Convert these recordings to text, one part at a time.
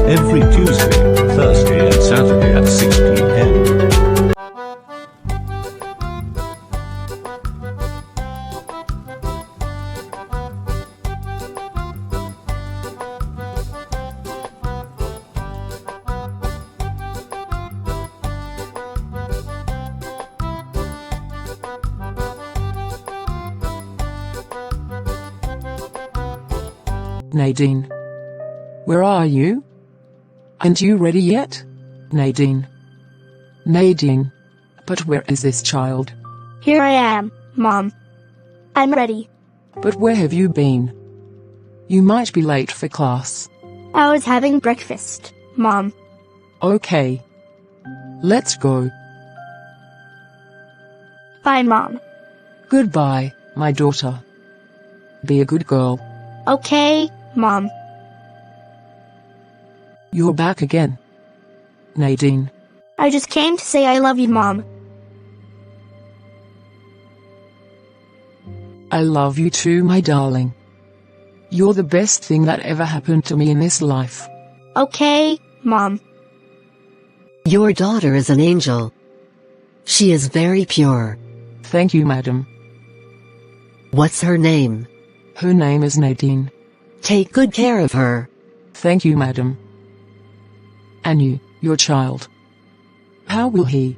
every Tuesday, Thursday and Saturday at 6 p.m. Nadine. Where are you? Aren't you ready yet? Nadine. Nadine. But where is this child? Here I am, Mom. I'm ready. But where have you been? You might be late for class. I was having breakfast, Mom. Okay. Let's go. Bye, Mom. Goodbye, my daughter. Be a good girl. Okay, Mom. You're back again. Nadine. I just came to say I love you, Mom. I love you too, my darling. You're the best thing that ever happened to me in this life. Okay, Mom. Your daughter is an angel. She is very pure. Thank you, madam. What's her name? Her name is Nadine. Take good care of her. Thank you, madam. And you, your child. How will he?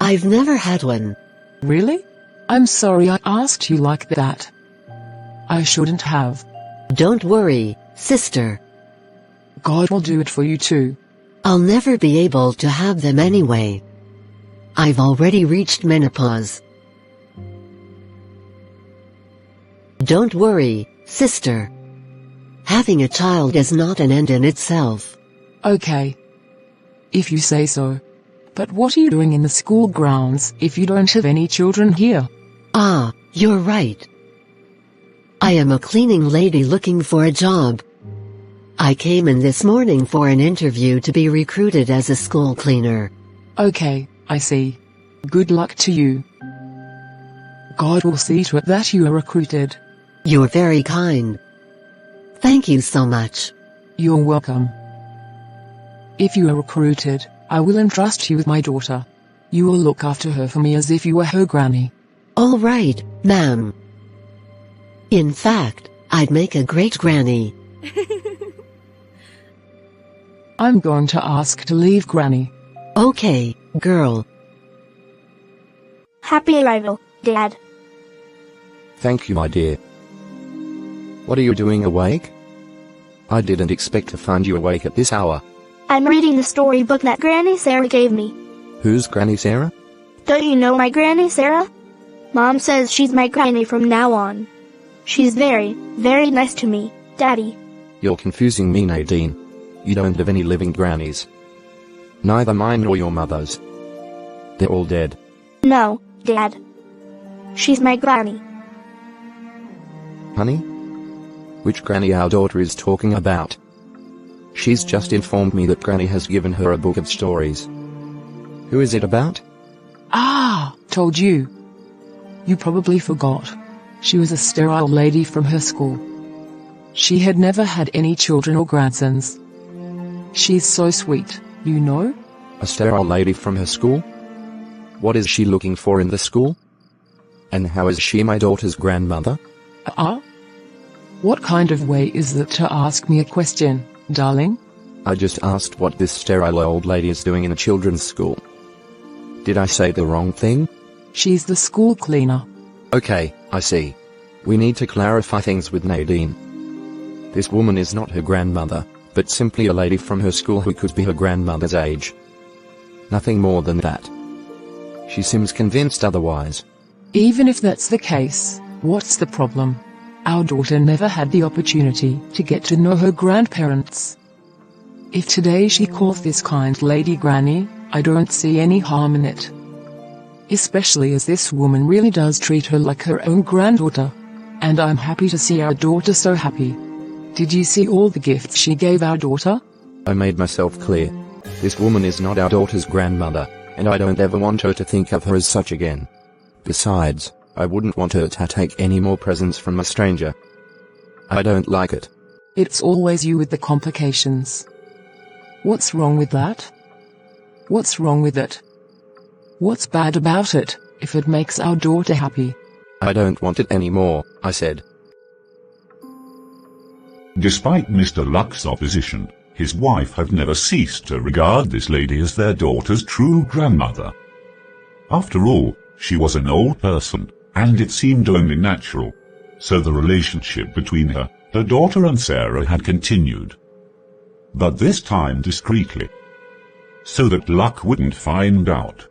I've never had one. Really? I'm sorry I asked you like that. I shouldn't have. Don't worry, sister. God will do it for you too. I'll never be able to have them anyway. I've already reached menopause. Don't worry, sister. Having a child is not an end in itself. Okay. If you say so. But what are you doing in the school grounds if you don't have any children here? Ah, you're right. I am a cleaning lady looking for a job. I came in this morning for an interview to be recruited as a school cleaner. Okay, I see. Good luck to you. God will see to it that you are recruited. You're very kind. Thank you so much. You're welcome. If you are recruited, I will entrust you with my daughter. You will look after her for me as if you were her granny. All right, ma'am. In fact, I'd make a great granny. I'm going to ask to leave, Granny. Okay, girl. Happy arrival, Dad. Thank you, my dear. What are you doing awake? I didn't expect to find you awake at this hour. I'm reading the storybook that Granny Sarah gave me. Who's Granny Sarah? Don't you know my Granny Sarah? Mom says she's my granny from now on. She's very, very nice to me, Daddy. You're confusing me, Nadine. You don't have any living grannies. Neither mine nor your mother's. They're all dead. No, Dad. She's my granny. Honey? Which granny our daughter is talking about? She's just informed me that Granny has given her a book of stories. Who is it about? Ah, told you. You probably forgot. She was a sterile lady from her school. She had never had any children or grandsons. She's so sweet, you know? A sterile lady from her school? What is she looking for in the school? And how is she my daughter's grandmother? What kind of way is that to ask me a question, darling? I just asked what this sterile old lady is doing in a children's school. Did I say the wrong thing? She's the school cleaner. Okay, I see. We need to clarify things with Nadine. This woman is not her grandmother, but simply a lady from her school who could be her grandmother's age. Nothing more than that. She seems convinced otherwise. Even if that's the case, what's the problem? Our daughter never had the opportunity to get to know her grandparents. If today she calls this kind lady Granny, I don't see any harm in it. Especially as this woman really does treat her like her own granddaughter. And I'm happy to see our daughter so happy. Did you see all the gifts she gave our daughter? I made myself clear. This woman is not our daughter's grandmother, and I don't ever want her to think of her as such again. Besides, I wouldn't want her to take any more presents from a stranger. I don't like it. It's always you with the complications. What's wrong with that? What's wrong with it? What's bad about it, if it makes our daughter happy? I don't want it anymore, I said. Despite Mr. Luck's opposition, his wife had never ceased to regard this lady as their daughter's true grandmother. After all, she was an old person, and it seemed only natural. So the relationship between her daughter and Sarah had continued. But this time discreetly, so that Luck wouldn't find out.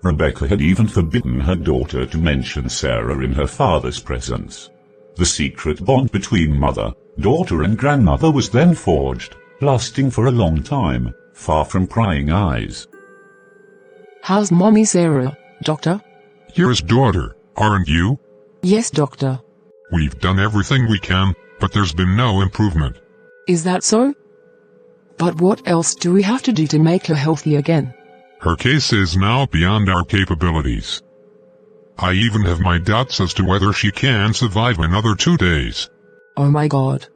Rebecca had even forbidden her daughter to mention Sarah in her father's presence. The secret bond between mother, daughter and grandmother was then forged, lasting for a long time, far from prying eyes. How's Mommy Sarah, Doctor? You're his daughter, aren't you? Yes, Doctor. We've done everything we can, but there's been no improvement. Is that so? But what else do we have to do to make her healthy again? Her case is now beyond our capabilities. I even have my doubts as to whether she can survive another 2 days. Oh my God.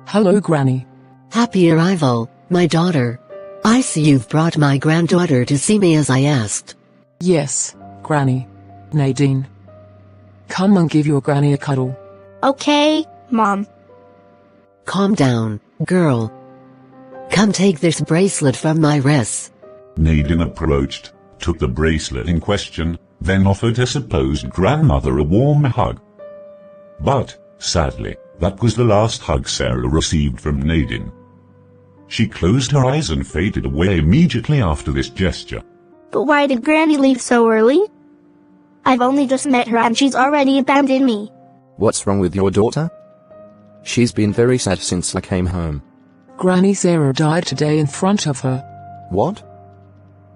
Hello, Granny. Happy arrival, my daughter. I see you've brought my granddaughter to see me as I asked. Yes, Granny. Nadine. Come and give your Granny a cuddle. Okay, Mom. Calm down, girl. Come take this bracelet from my wrist. Nadine approached, took the bracelet in question, then offered her supposed grandmother a warm hug. But, sadly, that was the last hug Sarah received from Nadine. She closed her eyes and faded away immediately after this gesture. But why did Granny leave so early? I've only just met her and she's already abandoned me. What's wrong with your daughter? She's been very sad since I came home. Granny Sarah died today in front of her. What?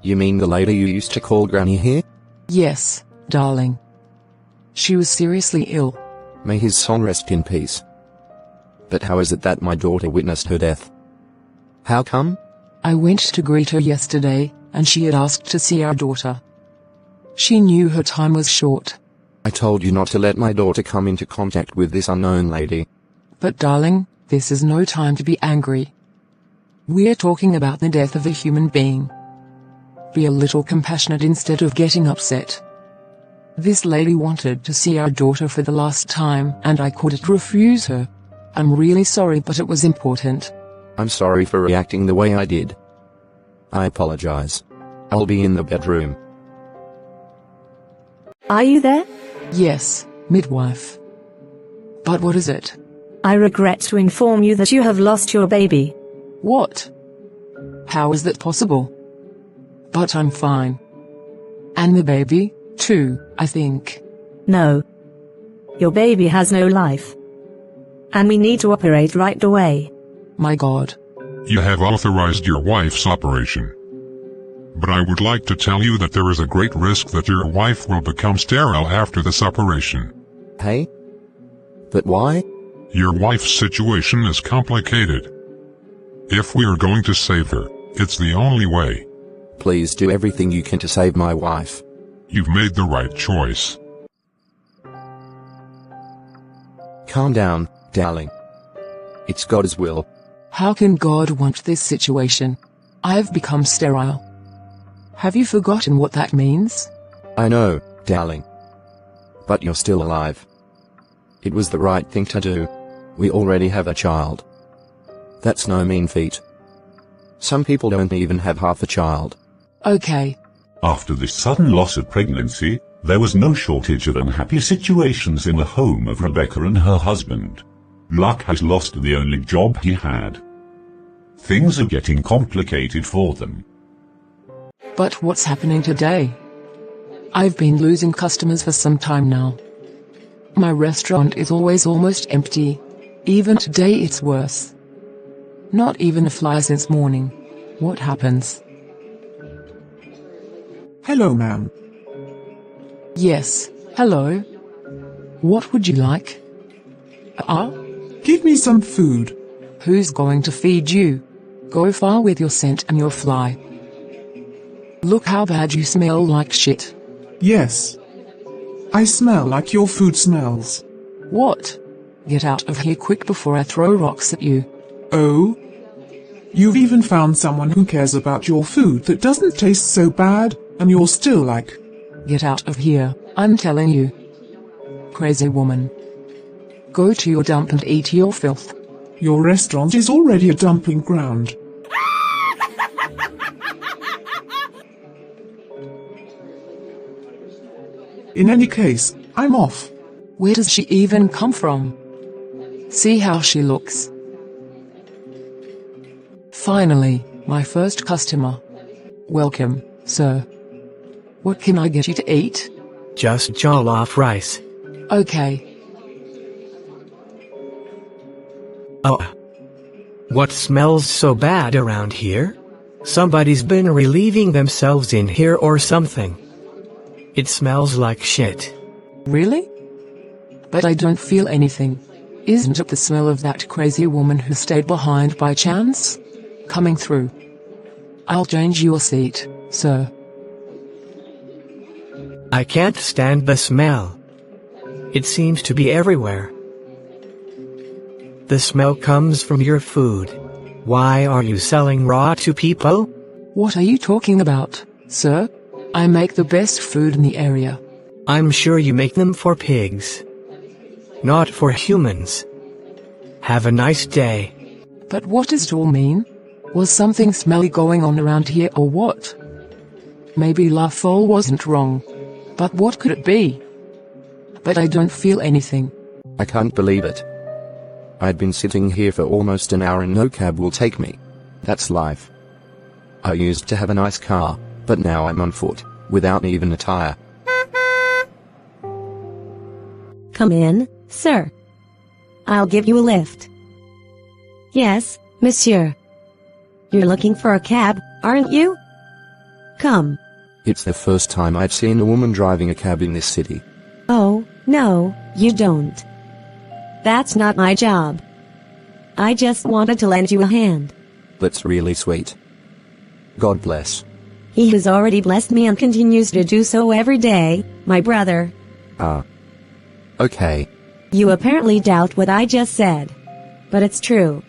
You mean the lady you used to call Granny here? Yes, darling. She was seriously ill. May his soul rest in peace. But how is it that my daughter witnessed her death? How come? I went to greet her yesterday, and she had asked to see our daughter. She knew her time was short. I told you not to let my daughter come into contact with this unknown lady. But darling, this is no time to be angry. We're talking about the death of a human being. Be a little compassionate instead of getting upset. This lady wanted to see our daughter for the last time, and I couldn't refuse her. I'm really sorry, but it was important. I'm sorry for reacting the way I did. I apologize. I'll be in the bedroom. Are you there? Yes, midwife. But what is it? I regret to inform you that you have lost your baby. What? How is that possible? But I'm fine. And the baby, too, I think. No. Your baby has no life. And we need to operate right away. My God. You have authorized your wife's operation. But I would like to tell you that there is a great risk that your wife will become sterile after this operation. Hey? But why? Your wife's situation is complicated. If we are going to save her, it's the only way. Please do everything you can to save my wife. You've made the right choice. Calm down, darling. It's God's will. How can God want this situation? I've become sterile. Have you forgotten what that means? I know, darling. But you're still alive. It was the right thing to do. We already have a child. That's no mean feat. Some people don't even have half a child. Okay. After this sudden loss of pregnancy, there was no shortage of unhappy situations in the home of Rebecca and her husband. Luck has lost the only job he had. Things are getting complicated for them. But what's happening today? I've been losing customers for some time now. My restaurant is always almost empty. Even today it's worse. Not even a fly since morning. What happens? Hello, ma'am. Yes, hello. What would you like? Give me some food. Who's going to feed you? Go far with your scent and your fly. Look how bad you smell, like shit. Yes. I smell like your food smells. What? Get out of here quick before I throw rocks at you. Oh? You've even found someone who cares about your food that doesn't taste so bad, and you're still like... Get out of here, I'm telling you. Crazy woman. Go to your dump and eat your filth. Your restaurant is already a dumping ground. In any case, I'm off. Where does she even come from? See how she looks. Finally, my first customer. Welcome, sir. What can I get you to eat? Just jollof rice. Okay. Oh. What smells so bad around here? Somebody's been relieving themselves in here or something. It smells like shit. Really? But I don't feel anything. Isn't it the smell of that crazy woman who stayed behind by chance? Coming through. I'll change your seat, sir. I can't stand the smell. It seems to be everywhere. The smell comes from your food. Why are you selling raw to people? What are you talking about, sir? I make the best food in the area. I'm sure you make them for pigs. Not for humans. Have a nice day. But what does it all mean? Was something smelly going on around here or what? Maybe La Folle wasn't wrong. But what could it be? But I don't feel anything. I can't believe it. I'd been sitting here for almost an hour and no cab will take me. That's life. I used to have a nice car, but now I'm on foot, without even a tire. Come in, sir. I'll give you a lift. Yes, monsieur. You're looking for a cab, aren't you? Come. It's the first time I've seen a woman driving a cab in this city. Oh, no, you don't. That's not my job. I just wanted to lend you a hand. That's really sweet. God bless. He has already blessed me and continues to do so every day, my brother. Ah. Okay. You apparently doubt what I just said. But it's true.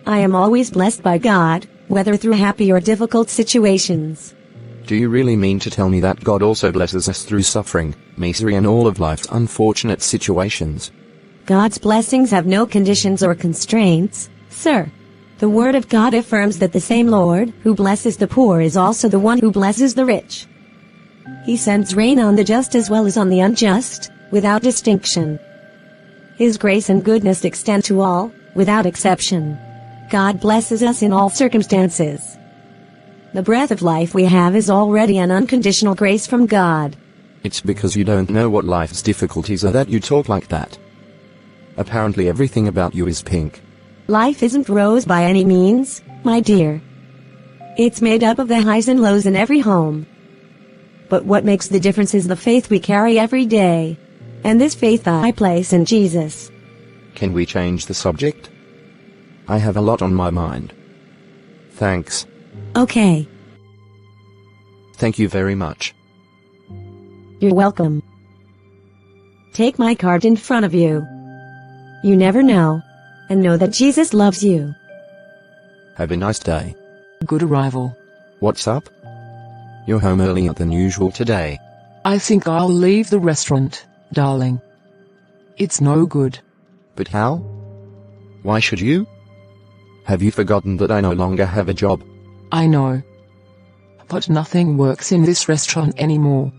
I am always blessed by God, whether through happy or difficult situations. Do you really mean to tell me that God also blesses us through suffering, misery and all of life's unfortunate situations? God's blessings have no conditions or constraints, sir. The Word of God affirms that the same Lord who blesses the poor is also the one who blesses the rich. He sends rain on the just as well as on the unjust, without distinction. His grace and goodness extend to all, without exception. God blesses us in all circumstances. The breath of life we have is already an unconditional grace from God. It's because you don't know what life's difficulties are that you talk like that. Apparently everything about you is pink. Life isn't rose by any means, my dear. It's made up of the highs and lows in every home. But what makes the difference is the faith we carry every day. And this faith I place in Jesus. Can we change the subject? I have a lot on my mind. Thanks. Okay. Thank you very much. You're welcome. Take my card in front of you. You never know. And know that Jesus loves you. Have a nice day. Good arrival. What's up? You're home earlier than usual today. I think I'll leave the restaurant, darling. It's no good. But how? Why should you? Have you forgotten that I no longer have a job? I know. But nothing works in this restaurant anymore.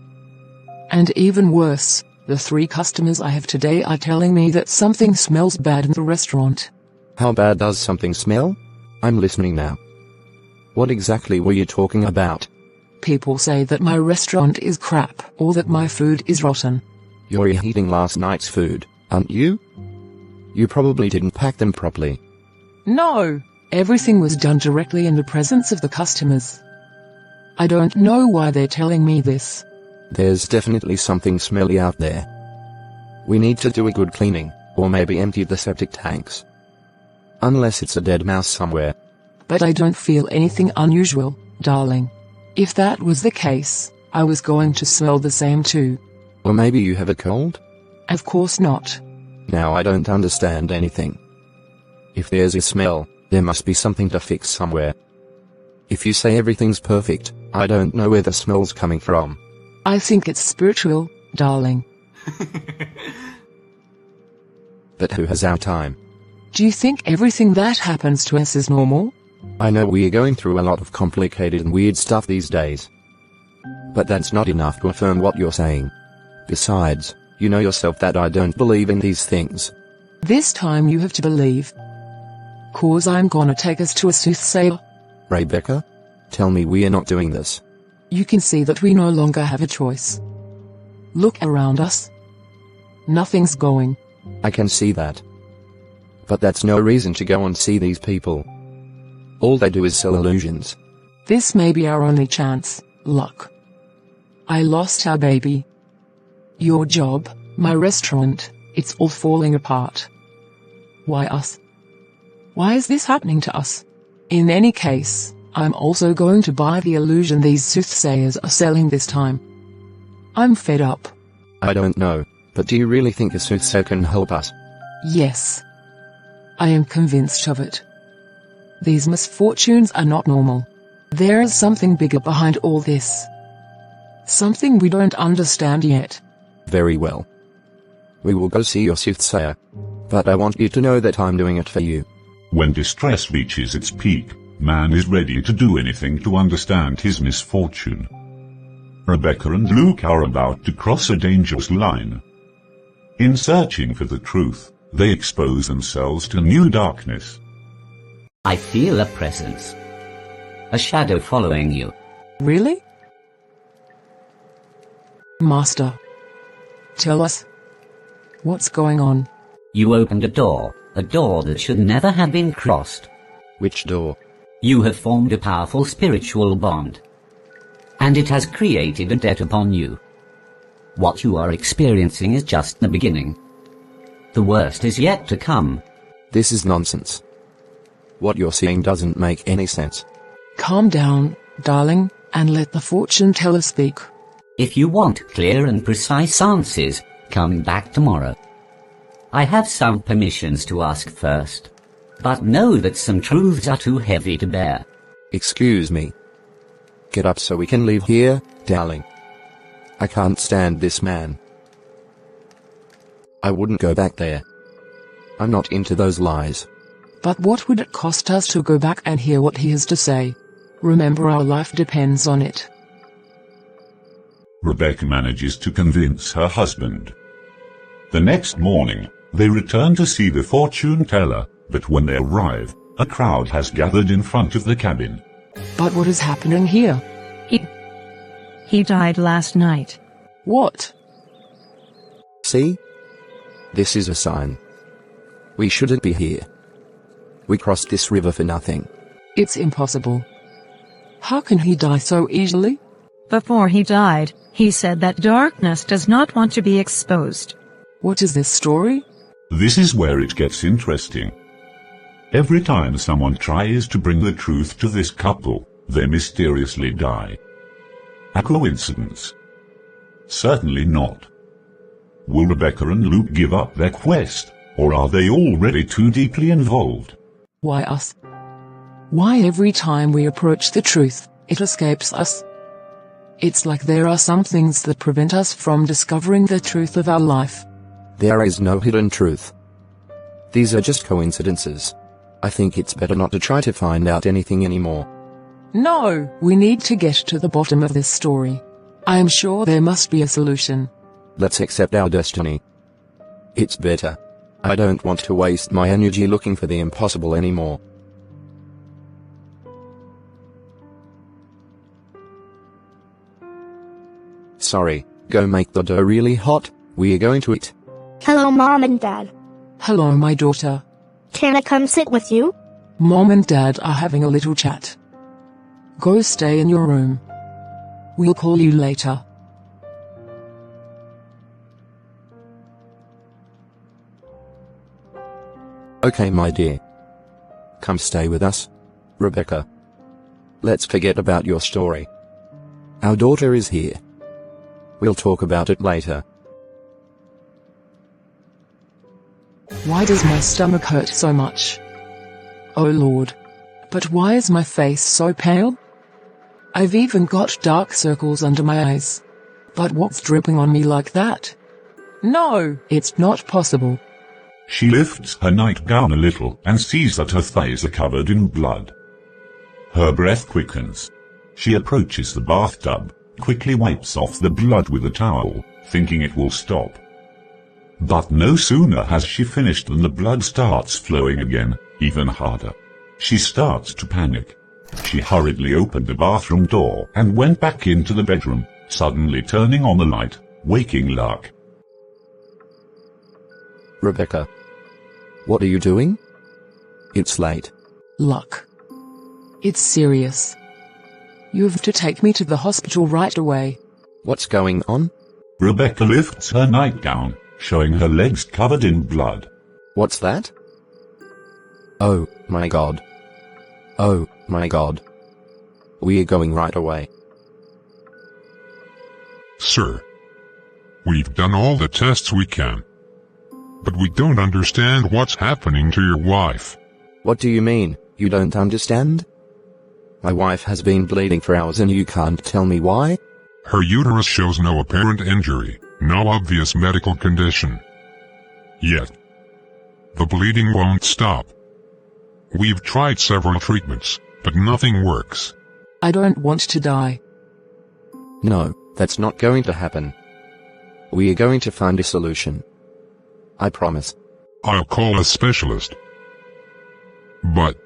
And even worse, the 3 customers I have today are telling me that something smells bad in the restaurant. How bad does something smell? I'm listening now. What exactly were you talking about? People say that my restaurant is crap, or that my food is rotten. You're eating last night's food, aren't you? You probably didn't pack them properly. No, everything was done directly in the presence of the customers. I don't know why they're telling me this. There's definitely something smelly out there. We need to do a good cleaning, or maybe empty the septic tanks. Unless it's a dead mouse somewhere. But I don't feel anything unusual, darling. If that was the case, I was going to smell the same too. Or maybe you have a cold? Of course not. Now I don't understand anything. If there's a smell, there must be something to fix somewhere. If you say everything's perfect, I don't know where the smell's coming from. I think it's spiritual, darling. But who has our time? Do you think everything that happens to us is normal? I know we are going through a lot of complicated and weird stuff these days. But that's not enough to affirm what you're saying. Besides, you know yourself that I don't believe in these things. This time you have to believe. 'Cause I'm gonna take us to a soothsayer. Rebecca? Tell me we are not doing this. You can see that we no longer have a choice. Look around us. Nothing's going. I can see that. But that's no reason to go and see these people. All they do is sell illusions. This may be our only chance, luck. I lost our baby. Your job, my restaurant, it's all falling apart. Why us? Why is this happening to us? In any case, I'm also going to buy the illusion these soothsayers are selling this time. I'm fed up. I don't know, but do you really think a soothsayer can help us? Yes. I am convinced of it. These misfortunes are not normal. There is something bigger behind all this. Something we don't understand yet. Very well. We will go see your soothsayer. But I want you to know that I'm doing it for you. When distress reaches its peak, man is ready to do anything to understand his misfortune. Rebecca and Luke are about to cross a dangerous line. In searching for the truth, they expose themselves to new darkness. I feel a presence. A shadow following you. Really? Master, tell us. What's going on? You opened a door that should never have been crossed. Which door? You have formed a powerful spiritual bond. And it has created a debt upon you. What you are experiencing is just the beginning. The worst is yet to come. This is nonsense. What you're saying doesn't make any sense. Calm down, darling, and let the fortune teller speak. If you want clear and precise answers, come back tomorrow. I have some permissions to ask first. But know that some truths are too heavy to bear. Excuse me. Get up so we can leave here, darling. I can't stand this man. I wouldn't go back there. I'm not into those lies. But what would it cost us to go back and hear what he has to say? Remember, our life depends on it. Rebecca manages to convince her husband. The next morning, they return to see the fortune teller, but when they arrive, a crowd has gathered in front of the cabin. But what is happening here? He died last night. What? See? This is a sign. We shouldn't be here. We crossed this river for nothing. It's impossible. How can he die so easily? Before he died, he said that darkness does not want to be exposed. What is this story? This is where it gets interesting. Every time someone tries to bring the truth to this couple, they mysteriously die. A coincidence? Certainly not. Will Rebecca and Luke give up their quest, or are they already too deeply involved? Why us? Why every time we approach the truth, it escapes us? It's like there are some things that prevent us from discovering the truth of our life. There is no hidden truth. These are just coincidences. I think it's better not to try to find out anything anymore. No, we need to get to the bottom of this story. I am sure there must be a solution. Let's accept our destiny. It's better. I don't want to waste my energy looking for the impossible anymore. Sorry, go make the dough really hot, we are going to eat. Hello, Mom and Dad. Hello, my daughter. Can I come sit with you? Mom and Dad are having a little chat. Go stay in your room. We'll call you later. Okay, my dear. Come stay with us, Rebecca. Let's forget about your story. Our daughter is here. We'll talk about it later. Why does my stomach hurt so much? Oh Lord. But why is my face so pale? I've even got dark circles under my eyes. But what's dripping on me like that? No, it's not possible. She lifts her nightgown a little and sees that her thighs are covered in blood. Her breath quickens. She approaches the bathtub, quickly wipes off the blood with a towel, thinking it will stop. But no sooner has she finished than the blood starts flowing again, even harder. She starts to panic. She hurriedly opened the bathroom door and went back into the bedroom, suddenly turning on the light, waking Luck. Rebecca. What are you doing? It's late. Luck. It's serious. You have to take me to the hospital right away. What's going on? Rebecca lifts her nightgown, showing her legs covered in blood. What's that? Oh, my God. Oh, my God. We are going right away. Sir, we've done all the tests we can. But we don't understand what's happening to your wife. What do you mean, you don't understand? My wife has been bleeding for hours and you can't tell me why? Her uterus shows no apparent injury, no obvious medical condition. Yet, the bleeding won't stop. We've tried several treatments, but nothing works. I don't want to die. No, that's not going to happen. We are going to find a solution. I promise. I'll call a specialist. But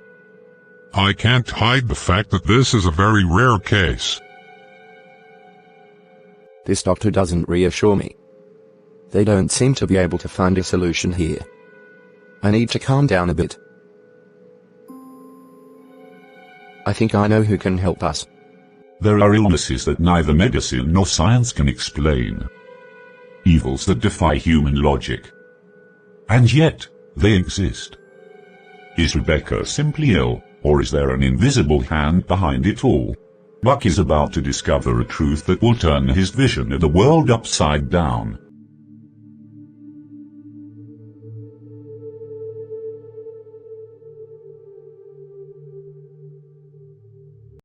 I can't hide the fact that this is a very rare case. This doctor doesn't reassure me. They don't seem to be able to find a solution here. I need to calm down a bit. I think I know who can help us. There are illnesses that neither medicine nor science can explain. Evils that defy human logic. And yet, they exist. Is Rebecca simply ill, or is there an invisible hand behind it all? Buck is about to discover a truth that will turn his vision of the world upside down.